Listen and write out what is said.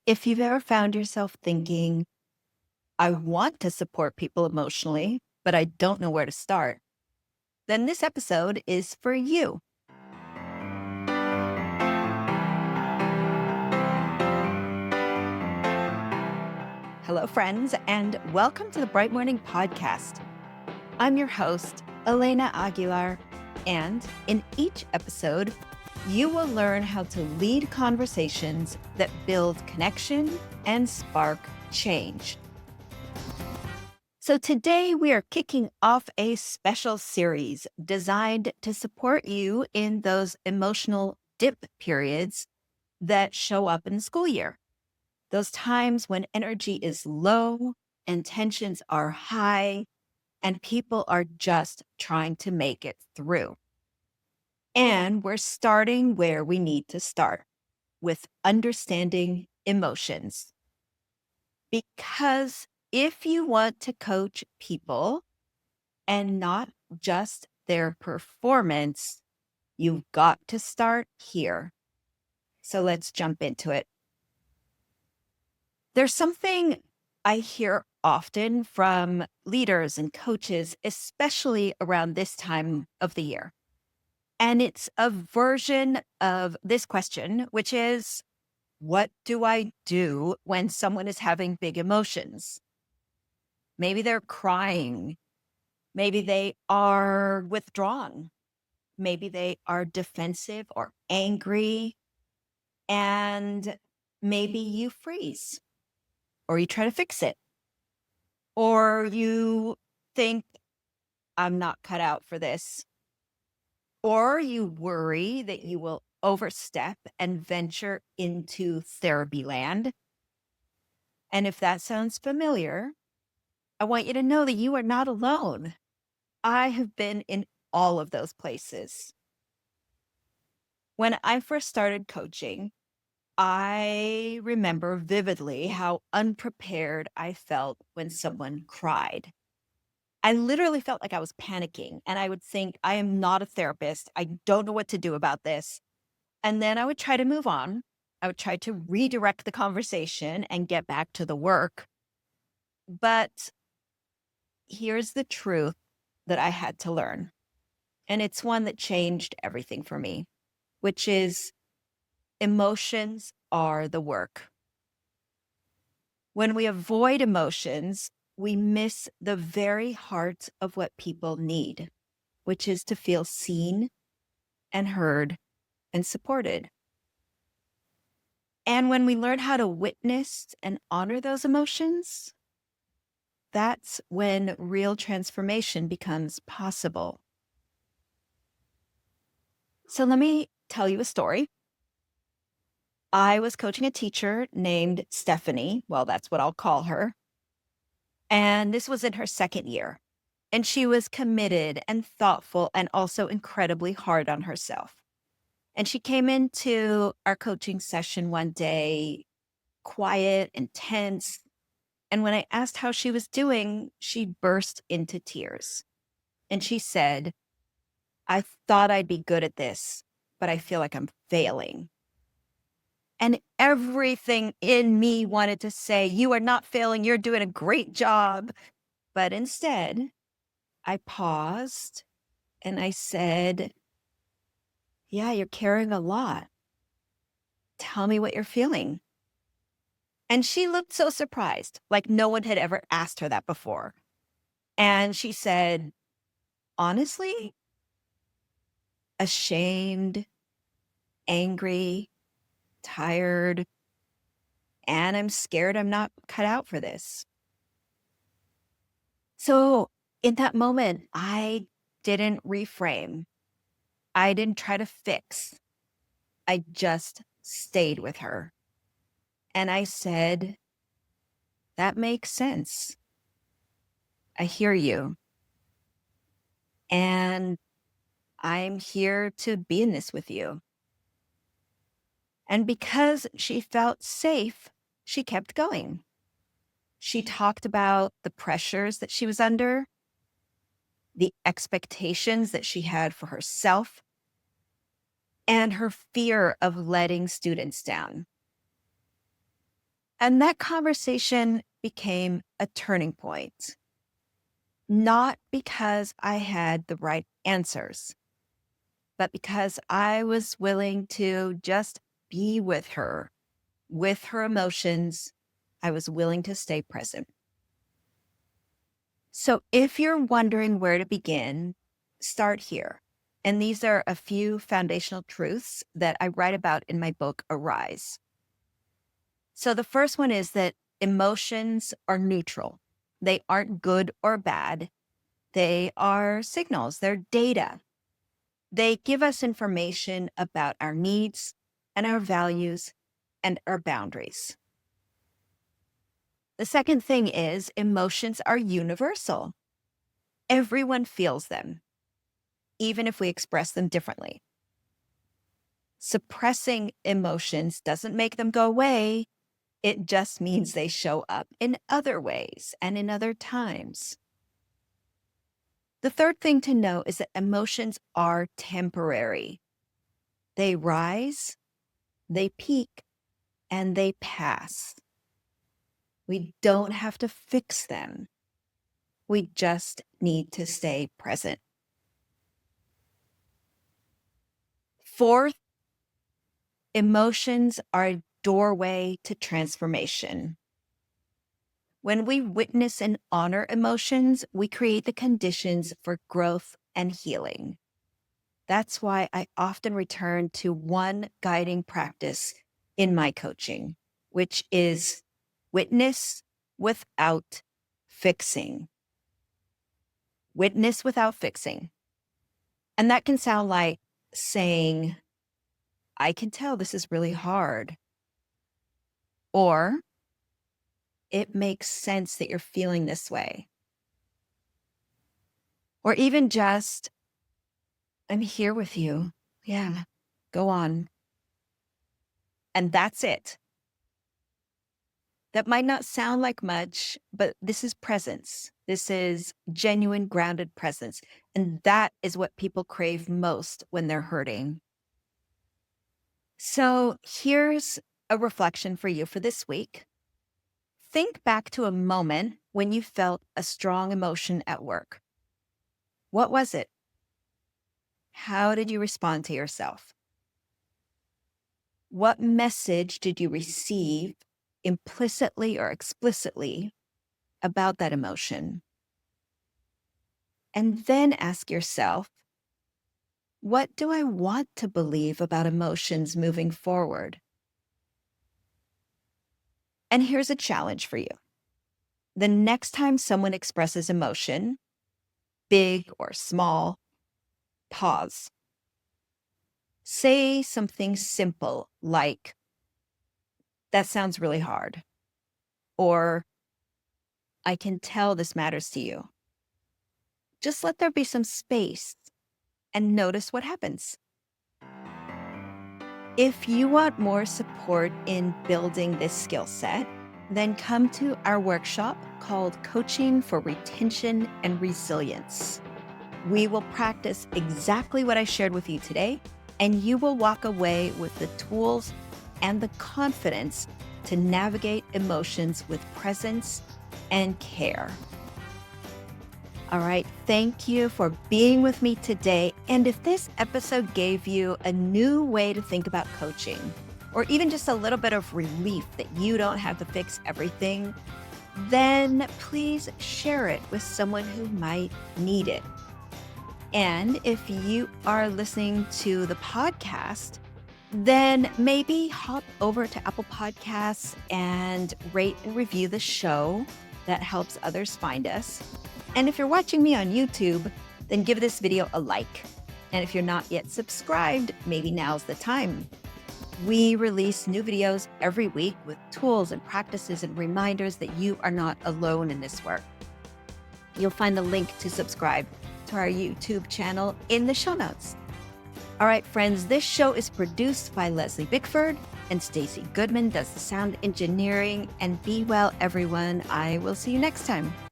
If you've ever found yourself thinking, I want to support people emotionally, but I don't know where to start, then this episode is for you. Hello, friends, and welcome to the Bright Morning Podcast. I'm your host, Elena Aguilar, and in each episode, you will learn how to lead conversations that build connection and spark change. So today we are kicking off a special series designed to support you in those emotional dip periods that show up in the school year. Those times when energy is low and tensions are high and people are just trying to make it through. And we're starting where we need to start, with understanding emotions. Because if you want to coach people and not just their performance, you've got to start here. So let's jump into it. There's something I hear often from leaders and coaches, especially around this time of the year. And it's a version of this question, which is, what do I do when someone is having big emotions? Maybe they're crying. Maybe they are withdrawn. Maybe they are defensive or angry. And maybe you freeze or you try to fix it. Or you think, I'm not cut out for this. Or you worry that you will overstep and venture into therapy land. And if that sounds familiar, I want you to know that you are not alone. I have been in all of those places. When I first started coaching, I remember vividly how unprepared I felt when someone cried. I literally felt like I was panicking, and I would think, I am not a therapist. I don't know what to do about this. And then I would try to move on. I would try to redirect the conversation and get back to the work. But here's the truth that I had to learn. And it's one that changed everything for me, which is emotions are the work. When we avoid emotions, we miss the very heart of what people need, which is to feel seen and heard and supported. And when we learn how to witness and honor those emotions, that's when real transformation becomes possible. So let me tell you a story. I was coaching a teacher named Stephanie. Well, that's what I'll call her. And this was in her second year. And she was committed and thoughtful and also incredibly hard on herself. And she came into our coaching session one day, quiet and tense. And when I asked how she was doing, she burst into tears. And she said, I thought I'd be good at this, but I feel like I'm failing. And everything in me wanted to say, you are not failing. You're doing a great job. But instead, I paused and I said, yeah, you're carrying a lot. Tell me what you're feeling. And she looked so surprised, like no one had ever asked her that before. And she said, honestly, ashamed, angry, tired, and I'm scared I'm not cut out for this. So in that moment, I didn't reframe. I didn't try to fix. I just stayed with her. And I said, that makes sense. I hear you. And I'm here to be in this with you. And because she felt safe, she kept going. She talked about the pressures that she was under, the expectations that she had for herself, and her fear of letting students down. And that conversation became a turning point, not because I had the right answers, but because I was willing to just be with her emotions. I was willing to stay present. So if you're wondering where to begin, start here. And these are a few foundational truths that I write about in my book, Arise. So the first one is that emotions are neutral. They aren't good or bad. They are signals, they're data. They give us information about our needs and our values and our boundaries. The second thing is emotions are universal. Everyone feels them, even if we express them differently. Suppressing emotions doesn't make them go away. It just means they show up in other ways and in other times. The third thing to know is that emotions are temporary. They rise, they peak, and they pass. We don't have to fix them. We just need to stay present. Fourth, emotions are a doorway to transformation. When we witness and honor emotions, we create the conditions for growth and healing. That's why I often return to one guiding practice in my coaching, which is witness without fixing. Witness without fixing. And that can sound like saying, I can tell this is really hard. Or it makes sense that you're feeling this way. Or even just, I'm here with you. Yeah, go on. And that's it. That might not sound like much, but this is presence. This is genuine, grounded presence. And that is what people crave most when they're hurting. So here's a reflection for you for this week. Think back to a moment when you felt a strong emotion at work. What was it? How did you respond to yourself? What message did you receive implicitly or explicitly about that emotion? And then ask yourself, what do I want to believe about emotions moving forward? And here's a challenge for you. The next time someone expresses emotion, big or small, pause. Say something simple like, that sounds really hard. Or, I can tell this matters to you. Just let there be some space and notice what happens. If you want more support in building this skill set, then come to our workshop called Coaching for Retention and Resilience. We will practice exactly what I shared with you today, and you will walk away with the tools and the confidence to navigate emotions with presence and care. All right, thank you for being with me today. And if this episode gave you a new way to think about coaching, or even just a little bit of relief that you don't have to fix everything, then please share it with someone who might need it. And if you are listening to the podcast, then maybe hop over to Apple Podcasts and rate and review the show. That helps others find us. And if you're watching me on YouTube, then give this video a like. And if you're not yet subscribed, maybe now's the time. We release new videos every week with tools and practices and reminders that you are not alone in this work. You'll find the link to subscribe to our YouTube channel in the show notes. All right, friends, this show is produced by Leslie Bickford, and Stacy Goodman does the sound engineering. And be well, everyone. I will see you next time.